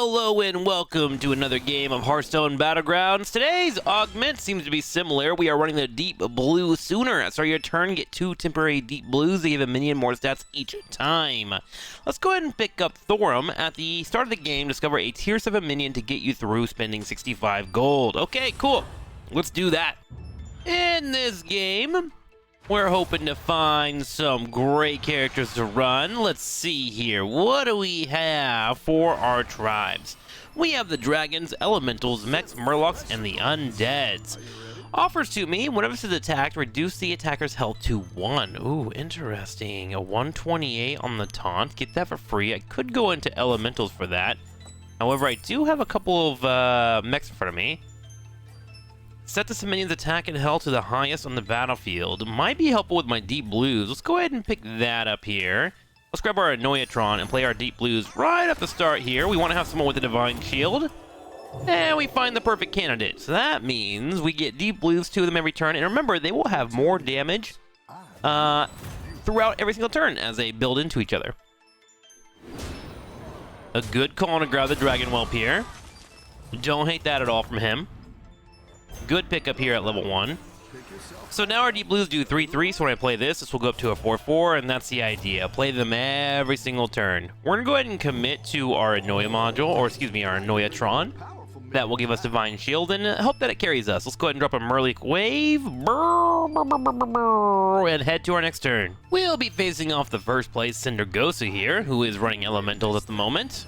Hello and welcome to another game of Hearthstone Battlegrounds. Today's augment seems to be similar. We are running the deep blue sooner. At start of your turn, get 2 temporary deep blues. They give a minion more stats each time. Let's go ahead and pick up Thorum. At the start of the game, discover a tier 7 minion to get you through spending 65 gold. Okay, cool. Let's do that. In this game, we're hoping to find some great characters to run. Let's see here. What do we have for our tribes? We have the dragons, elementals, mechs, murlocs, and the undeads. Offers to me, whenever this is attacked, reduce the attacker's health to 1. Ooh, interesting. A 128 on the taunt. Get that for free. I could go into elementals for that. However, I do have a couple of mechs in front of me. Set this minion's attack and health to the highest on the battlefield. Might be helpful with my deep blues. Let's go ahead and pick that up here. Let's grab our Annoyatron and play our deep blues right at the start here. We want to have someone with a divine shield. And we find the perfect candidate. So that means we get deep blues, 2 of them every turn. And remember, they will have more damage throughout every single turn as they build into each other. A good call to grab the Dragon Whelp here. Don't hate that at all from him. Good pickup here at level 1. So now our deep blues do 3/3, so when I play this will go up to a 4/4, and that's the idea. Play them every single turn. We're going to go ahead and commit to our Annoya module, or excuse me, our Annoyatron. That will give us Divine Shield and help that it carries us. Let's go ahead and drop a Murloc Wave, and head to our next turn. We'll be facing off the first place Cindergosu here, who is running elementals at the moment.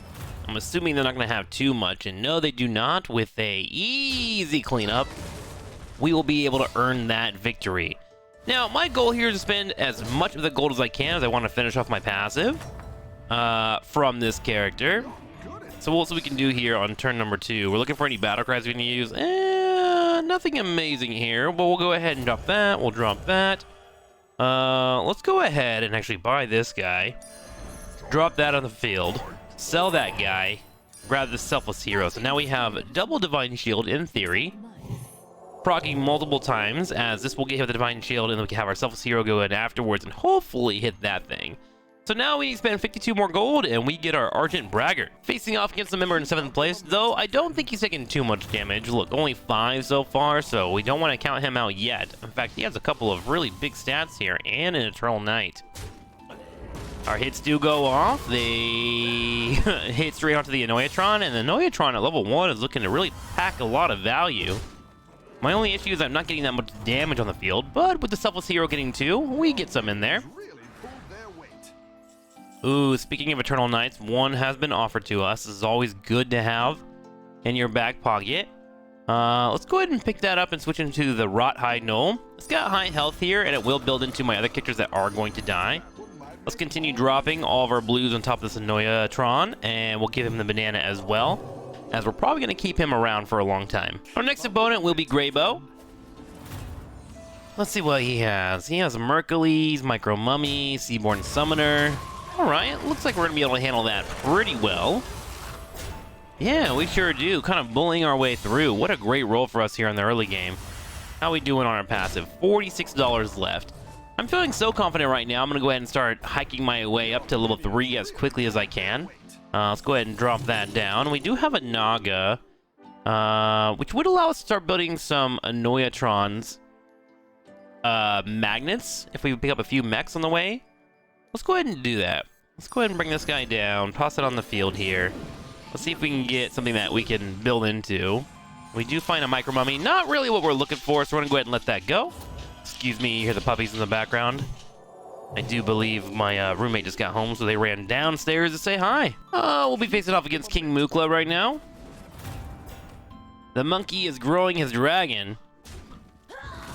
I'm assuming they're not going to have too much, and no, they do not. With a easy cleanup, we will be able to earn that victory. Now, my goal here is to spend as much of the gold as I can, as I want to finish off my passive from this character. So what else we can do here on turn number 2? We're looking for any battle cries we can use. Nothing amazing here, but we'll go ahead and drop that. We'll drop that. Let's go ahead and actually buy this guy. Drop that on the field. Sell that guy, grab the Selfless Hero. So now we have double Divine Shield in theory, proccing multiple times, as this will get hit with the Divine Shield, and then we can have our Selfless Hero go in afterwards and hopefully hit that thing. So now we need to spend 52 more gold, and we get our Argent Braggart. Facing off against a member in 7th place, though I don't think he's taking too much damage. Look, only 5 so far, so we don't want to count him out yet. In fact, he has a couple of really big stats here, and an Eternal Knight. Our hits do go off. They hit straight onto the Annoyatron, and the Annoyatron at level 1 is looking to really pack a lot of value. My only issue is I'm not getting that much damage on the field, but with the Selfless Hero getting 2, we get some in there. Ooh, speaking of Eternal Knights, 1 has been offered to us. This is always good to have in your back pocket. Let's go ahead and pick that up and switch into the Rothhide Gnome. It's got high health here, and it will build into my other characters that are going to die. Let's continue dropping all of our blues on top of this Annoyatron, and we'll give him the banana as well, as we're probably going to keep him around for a long time. Our next opponent will be Greybow. Let's see what he has. He has Mercules, Micro Mummy, Seaborn Summoner. Alright, looks like we're going to be able to handle that pretty well. Yeah, we sure do. Kind of bullying our way through. What a great roll for us here in the early game. How we doing on our passive? $46 left. I'm feeling so confident right now, I'm going to go ahead and start hiking my way up to level 3 as quickly as I can. Let's go ahead and drop that down. We do have a Naga, which would allow us to start building some Annoyatrons magnets if we pick up a few mechs on the way. Let's go ahead and do that. Let's go ahead and bring this guy down, toss it on the field here. Let's see if we can get something that we can build into. We do find a Micro Mummy. Not really what we're looking for, so we're going to go ahead and let that go. Excuse me, you hear the puppies in the background. I do believe my roommate just got home, so they ran downstairs to say hi. We'll be facing off against King Mukla right now. The monkey is growing his dragon.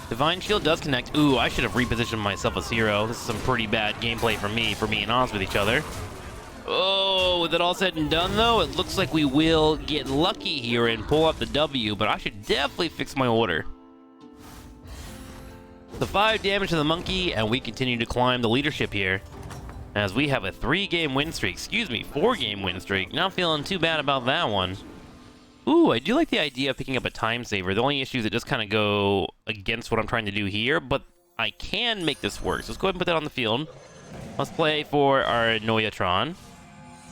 Divine Shield does connect. Ooh, I should have repositioned myself as hero. This is some pretty bad gameplay for me, being honest with each other. Oh, with it all said and done, though, it looks like we will get lucky here and pull up the W, but I should definitely fix my order. The 5 damage to the monkey, and we continue to climb the leadership here, as we have a 3-game win streak. Excuse me, 4-game win streak. Not feeling too bad about that one. Ooh, I do like the idea of picking up a time saver. The only issue is it just kind of go against what I'm trying to do here, but I can make this work. So let's go ahead and put that on the field. Let's play for our Annoyatron.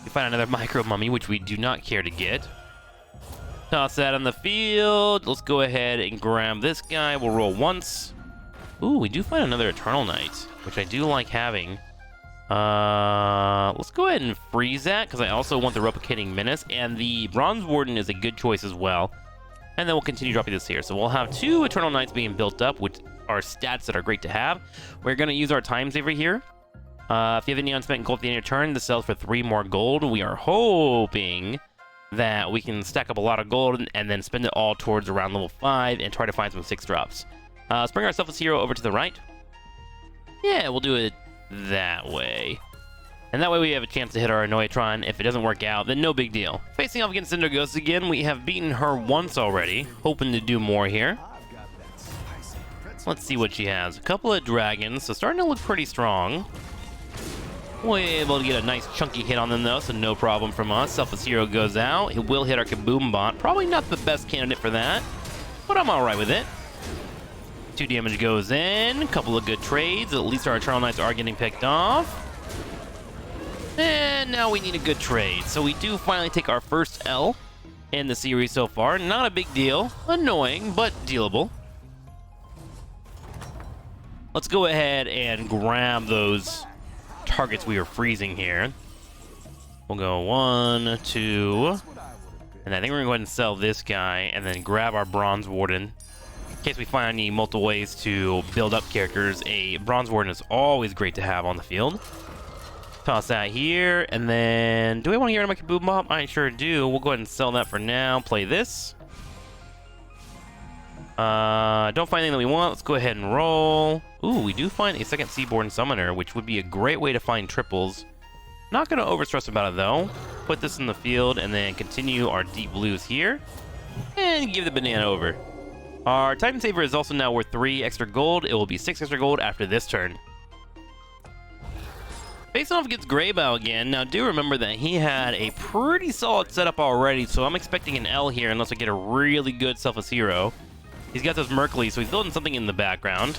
We find another micro mummy, which we do not care to get. Toss that on the field. Let's go ahead and grab this guy. We'll roll once. Ooh, we do find another Eternal Knight, which I do like having. Let's go ahead and freeze that, because I also want the Replicating Menace, and the Bronze Warden is a good choice as well. And then we'll continue dropping this here. So we'll have 2 Eternal Knights being built up, which are stats that are great to have. We're going to use our time saver here. If you have any unspent gold at the end of your turn, this sells for 3 more gold. We are hoping that we can stack up a lot of gold and then spend it all towards around level 5 and try to find some 6 drops. Let's bring our Selfless Hero over to the right. Yeah, we'll do it that way. And that way we have a chance to hit our Annoyatron. If it doesn't work out, then no big deal. Facing off against Cinder Ghost again, we have beaten her once already. Hoping to do more here. Let's see what she has. A couple of dragons, so starting to look pretty strong. We're able to get a nice chunky hit on them though, so no problem from us. Selfless Hero goes out. It will hit our Kaboom bot. Probably not the best candidate for that, but I'm alright with it. 2 damage goes in. A couple of good trades. At least our Eternal Knights are getting picked off. And now we need a good trade. So we do finally take our first L in the series so far. Not a big deal. Annoying, but dealable. Let's go ahead and grab those targets we are freezing here. We'll go 1, 2. And I think we're going to go ahead and sell this guy and then grab our Bronze Warden. In case we find any multiple ways to build up characters, a Bronze Warden is always great to have on the field. Toss that here, and then... Do I want to get rid of my Kaboom Bop? I sure do. We'll go ahead and sell that for now. Play this. Don't find anything that we want. Let's go ahead and roll. Ooh, we do find a second Seaborn Summoner, which would be a great way to find triples. Not going to overstress about it, though. Put this in the field, and then continue our Deep Blues here. And give the banana over. Our Titan Saver is also now worth 3 extra gold. It will be 6 extra gold after this turn. Facing off against Greybow again. Now, do remember that he had a pretty solid setup already, so I'm expecting an L here unless I get a really good Selfless Hero. He's got those Mercury, so he's building something in the background.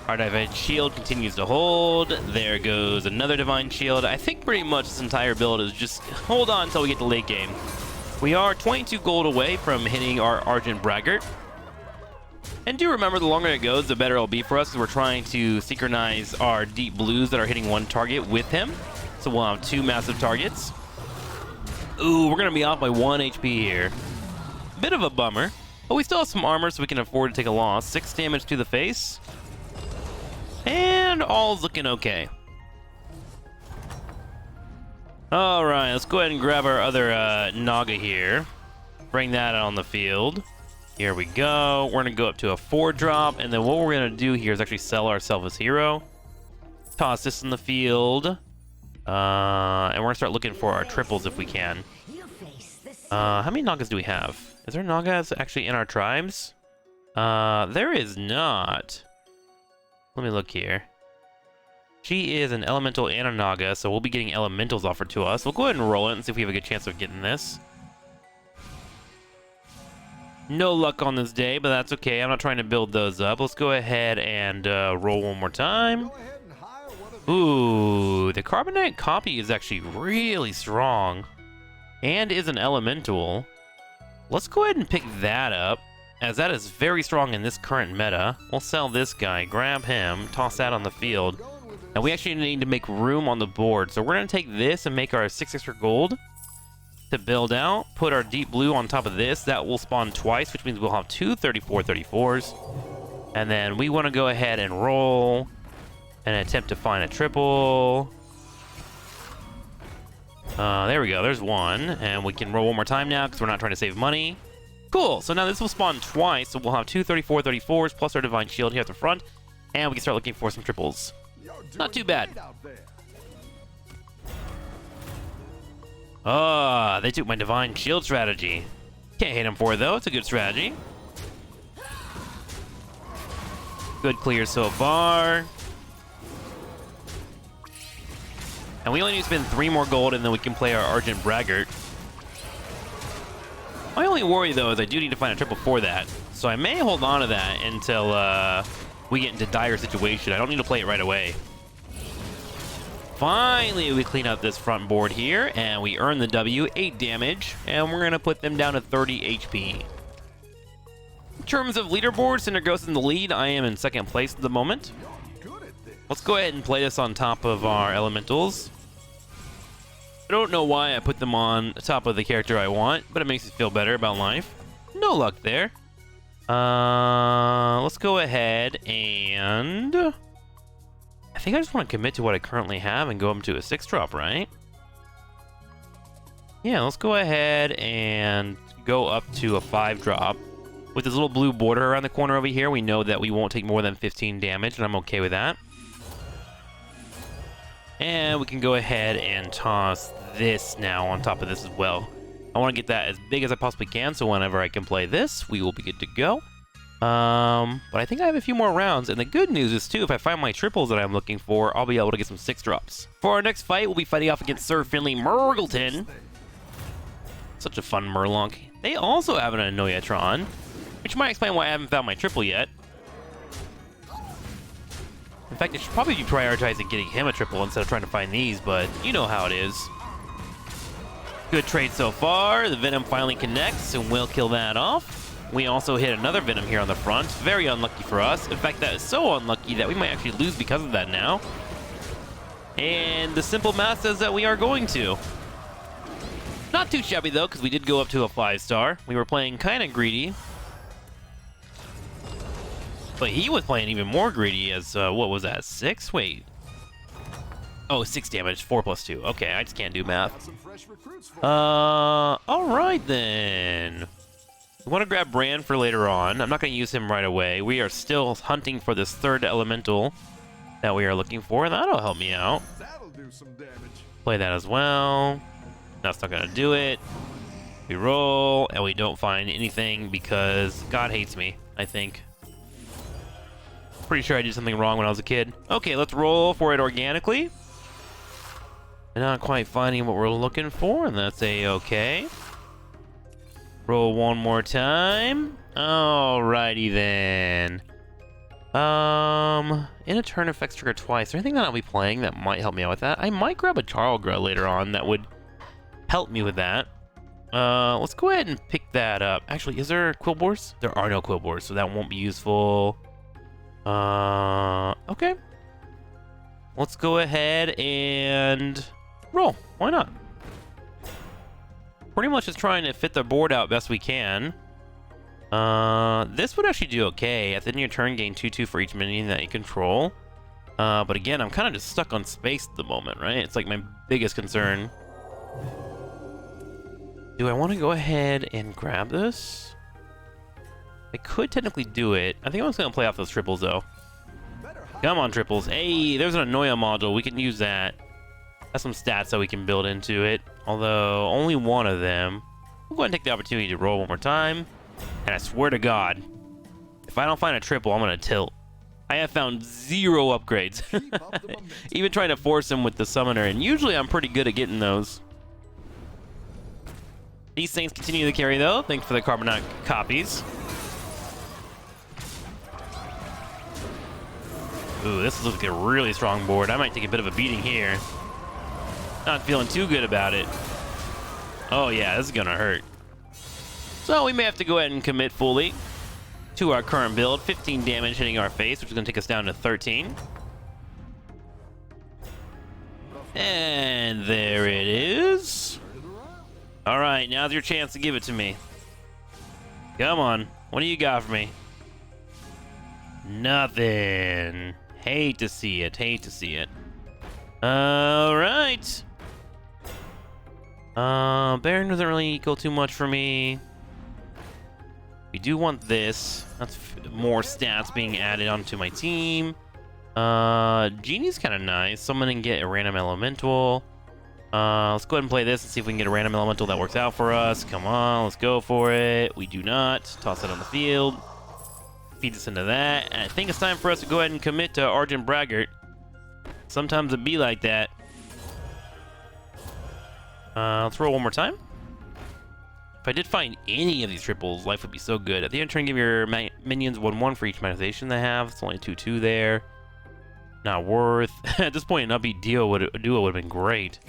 Our Divine Shield continues to hold. There goes another Divine Shield. I think pretty much this entire build is just hold on until we get to late game. We are 22 gold away from hitting our Argent Braggart. And do remember, the longer it goes, the better it'll be for us, because we're trying to synchronize our Deep Blues that are hitting 1 target with him. So we'll have 2 massive targets. Ooh, we're going to be off by 1 HP here. Bit of a bummer. But we still have some armor, so we can afford to take a loss. 6 damage to the face. And all's looking okay. Alright, let's go ahead and grab our other Naga here. Bring that out on the field. Here we go. We're going to go up to a 4-drop, and then what we're going to do here is actually sell our Selfless Hero. Toss this in the field. And we're going to start looking for our triples if we can. How many Nagas do we have? Is there Nagas actually in our tribes? There is not. Let me look here. She is an Elemental and a Naga, so we'll be getting Elementals offered to us. We'll go ahead and roll it and see if we have a good chance of getting this. No luck on this day, but that's okay. I'm not trying to build those up. Let's go ahead and roll one more time. Ooh, the Carbonite copy is actually really strong and is an Elemental. Let's go ahead and pick that up, as that is very strong in this current meta. We'll sell this guy, grab him, toss that on the field. Now we actually need to make room on the board, so we're going to take this and make our 6 extra gold to build out. Put our Deep Blue on top of this. That will spawn twice, which means we'll have 2 34/34s. And then we want to go ahead and roll and attempt to find a triple. There we go. There's one. And we can roll one more time now because we're not trying to save money. Cool. So now this will spawn twice. So we'll have 2 34/34s plus our Divine Shield here at the front. And we can start looking for some triples. Not too bad. They took my Divine Shield strategy. Can't hate him for it, though. It's a good strategy. Good clear so far. And we only need to spend 3 more gold, and then we can play our Argent Braggart. My only worry, though, is I do need to find a triple for that. So I may hold on to that until we get into dire situation. I don't need to play it right away. finally we clean up this front board here, and we earn the W, 8 damage, and we're gonna put them down to 30 HP. In terms of leaderboard, Cinder Ghost in the lead. I am in second place at the moment. Let's go ahead and play this on top of our elementals. I don't know why I put them on top of the character I want, but it makes me feel better about life. No luck there. Let's go ahead and... I think I just want to commit to what I currently have and go up to a 6-drop, right? Yeah, let's go ahead and go up to a 5-drop. With this little blue border around the corner over here, we know that we won't take more than 15 damage, and I'm okay with that. And we can go ahead and toss this now on top of this as well. I want to get that as big as I possibly can, so whenever I can play this, we will be good to go. But I think I have a few more rounds, and the good news is, too, if I find my triples that I'm looking for, I'll be able to get some 6-drops. For our next fight, we'll be fighting off against Sir Finley Murgleton. Such a fun Murloc. They also have an Annoyatron, which might explain why I haven't found my triple yet. In fact, I should probably be prioritizing getting him a triple instead of trying to find these, but you know how it is. Good trade so far. The Venom finally connects, and we'll kill that off. We also hit another Venom here on the front. Very unlucky for us. In fact, that is so unlucky that we might actually lose because of that now. And the simple math says that we are going to. Not too shabby, though, because we did go up to a 5-star. We were playing kind of greedy. But he was playing even more greedy as, what was that, 6? Wait. Oh, 6 damage, 4 plus 2. Okay, I just can't do math. Alright then. We want to grab Brand for later on. I'm not going to use him right away. We are still hunting for this 3rd elemental that we are looking for. That'll help me out. That'll do some damage. Play that as well. That's not going to do it. We roll, and we don't find anything because God hates me, I think. Pretty sure I did something wrong when I was a kid. Okay, let's roll for it organically. Not quite finding what we're looking for, and that's a-okay. Roll one more time. Alrighty then. In a turn effects trigger twice. Is there anything that I'll be playing that might help me out with that? I might grab a Charlgra later on that would help me with that. Let's go ahead and pick that up. Actually, is there Quillbores? There are no Quillbores, so that won't be useful. Okay. Let's go ahead and roll. Why not? Pretty much just trying to fit the board out best we can. This would actually do okay. At the end of your turn, gain 2/2 for each minion that you control. But again, I'm kind of just stuck on space at the moment, right? It's like my biggest concern. Do I want to go ahead and grab this? I could technically do it. I think I'm just going to play off those triples, though. Come on, triples. Hey, there's an Annoya module. We can use that. That's some stats that we can build into it. Although, only one of them. We'll go ahead and take the opportunity to roll one more time. And I swear to God, if I don't find a triple, I'm going to tilt. I have found 0 upgrades. Even trying to force him with the summoner. And usually I'm pretty good at getting those. These things continue to carry, though. Thanks for the Carbonite copies. Ooh, this looks like a really strong board. I might take a bit of a beating here. Not feeling too good about it. Oh yeah, this is gonna hurt. So we may have to go ahead and commit fully to our current build. 15 damage hitting our face, which is gonna take us down to 13. And there it is. All right, now's your chance to give it to me. Come on, what do you got for me? Nothing. Hate to see it, hate to see it. All right. Baron doesn't really equal too much for me. We do want this. That's more stats being added onto my team. Genie's kind of nice. Someone can get a random elemental. Let's go ahead and play this and see if we can get a random elemental that works out for us. Come on, let's go for it. We do not. Toss it on the field. Feed us into that. And I think it's time for us to go ahead and commit to Argent Braggart. Sometimes it be like that. Let's roll one more time. If I did find any of these triples, life would be so good. At the end of turn, give your minions 1/1 for each manifestation they have. It's only 2/2 there. Not worth. At this point, an upbeat duo would have been great.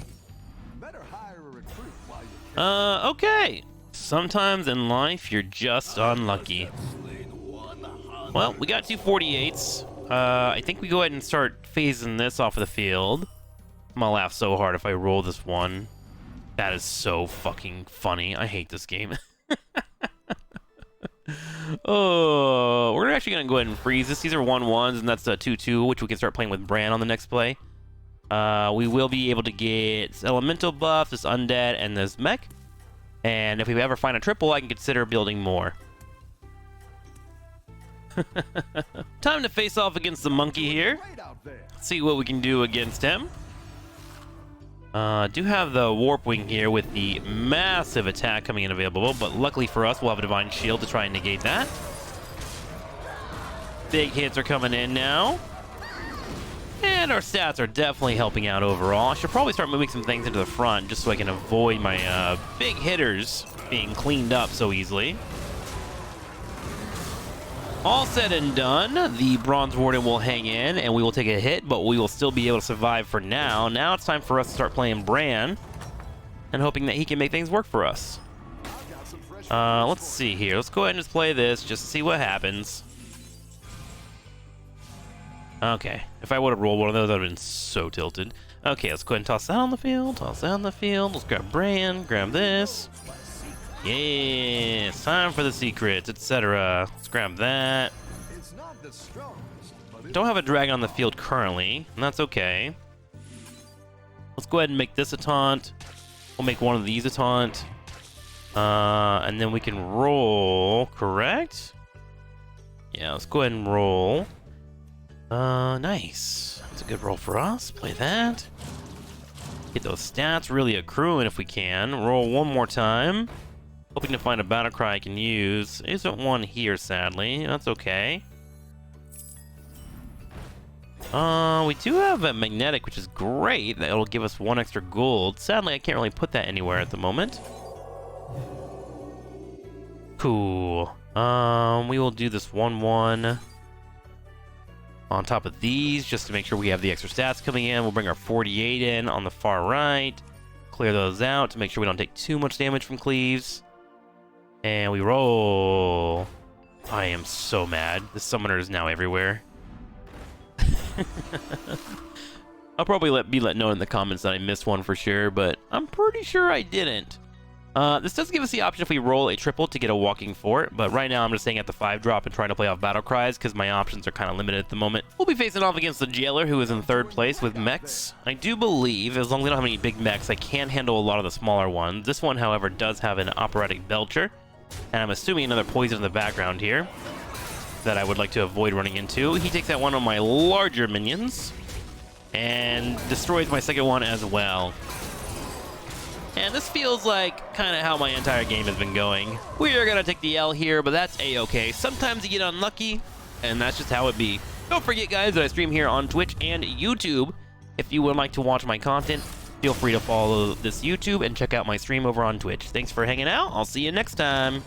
Okay. Sometimes in life, you're just unlucky. Well, we got 2 48s. I think we go ahead and start phasing this off of the field. I'm gonna laugh so hard if I roll this one. That is so fucking funny. I hate this game. Oh, we're actually gonna go ahead and freeze this. These are 1-1s, and that's a 2-2, which we can start playing with Bran on the next play. We will be able to get this elemental buff, this undead, and this mech. And if we ever find a triple, I can consider building more. Time to face off against the monkey here. See what we can do against him. Do have the warp wing here with the massive attack coming in available, but luckily for us, we'll have a divine shield to try and negate that. Big hits are coming in now. And our stats are definitely helping out overall. I should probably start moving some things into the front just so I can avoid my big hitters being cleaned up so easily. All said and done, the Bronze Warden will hang in and we will take a hit, but we will still be able to survive for now. Now it's time for us to start playing Bran and hoping that he can make things work for us. Let's see here. Let's go ahead and just play this just to see what happens. Okay, if I would have rolled one of those, I would have been so tilted. Okay, let's go ahead and toss that on the field, toss that on the field. Let's grab Bran, grab this. Yes, time for the secrets, etc. Let's grab that. Don't have a dragon on the field currently, and that's okay. Let's go ahead and make this a taunt. We'll make one of these a taunt. And then we can roll, correct? Yeah, let's go ahead and roll. Nice. That's a good roll for us. Play that. Get those stats really accruing if we can. Roll one more time. Hoping to find a battle cry I can use. There isn't one here, sadly. That's okay. We do have a magnetic, which is great. That'll give us 1 extra gold. Sadly, I can't really put that anywhere at the moment. Cool. We will do this 1-1. On top of these, just to make sure we have the extra stats coming in. We'll bring our 48 in on the far right. Clear those out to make sure we don't take too much damage from cleaves. And we roll. I am so mad. The summoner is now everywhere. I'll probably be let know in the comments that I missed one for sure, but I'm pretty sure I didn't. This does give us the option if we roll a triple to get a walking fort, but right now I'm just staying at the 5-drop and trying to play off battle cries because my options are kind of limited at the moment. We'll be facing off against the jailer, who is in 3rd place with mechs. I do believe, as long as we don't have any big mechs, I can handle a lot of the smaller ones. This one, however, does have an operatic belcher, and I'm assuming another poison in the background here that I would like to avoid running into. He takes out one of my larger minions and destroys my second one as well. And this feels like kind of how my entire game has been going. We are going to take the L here, but that's a-okay. Sometimes you get unlucky, and that's just how it be. Don't forget, guys, that I stream here on Twitch and YouTube. If you would like to watch my content, feel free to follow this YouTube and check out my stream over on Twitch. Thanks for hanging out. I'll see you next time.